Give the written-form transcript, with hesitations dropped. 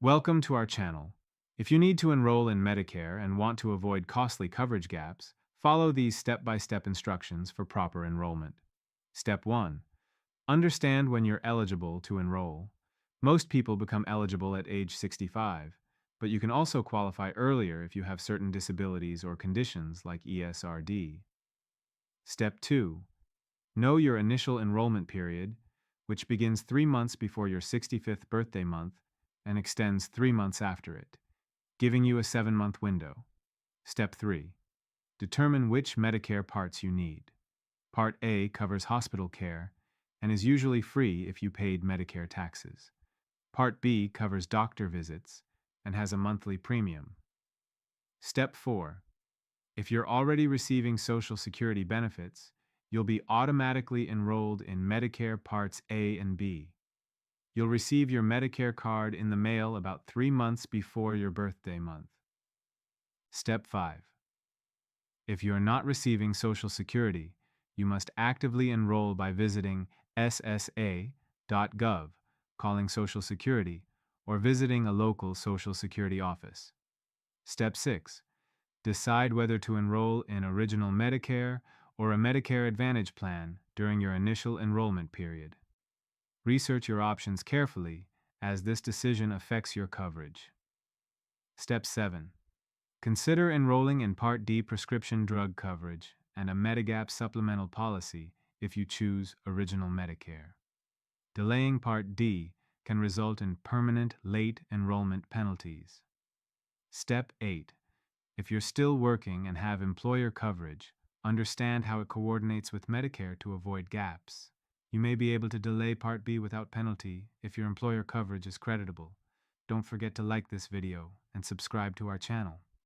Welcome to our channel. If you need to enroll in Medicare and want to avoid costly coverage gaps, follow these step-by-step instructions for proper enrollment. Step 1. Understand when you're eligible to enroll. Most people become eligible at age 65, but you can also qualify earlier if you have certain disabilities or conditions like ESRD. Step 2. Know your initial enrollment period, which begins 3 months before your 65th birthday month and extends 3 months after it, giving you a 7-month window. Step 3. Determine which Medicare parts you need. Part A covers hospital care and is usually free if you paid Medicare taxes. Part B covers doctor visits and has a monthly premium. Step 4. If you're already receiving Social Security benefits, you'll be automatically enrolled in Medicare Parts A and B. You'll receive your Medicare card in the mail about 3 months before your birthday month. Step 5. If you're not receiving Social Security, you must actively enroll by visiting ssa.gov, calling Social Security, or visiting a local Social Security office. Step 6. Decide whether to enroll in Original Medicare or a Medicare Advantage plan during your initial enrollment period. Research your options carefully, as this decision affects your coverage. Step 7. Consider enrolling in Part D prescription drug coverage and a Medigap supplemental policy if you choose Original Medicare. Delaying Part D can result in permanent late enrollment penalties. Step 8. If you're still working and have employer coverage, understand how it coordinates with Medicare to avoid gaps. You may be able to delay Part B without penalty if your employer coverage is creditable. Don't forget to like this video and subscribe to our channel.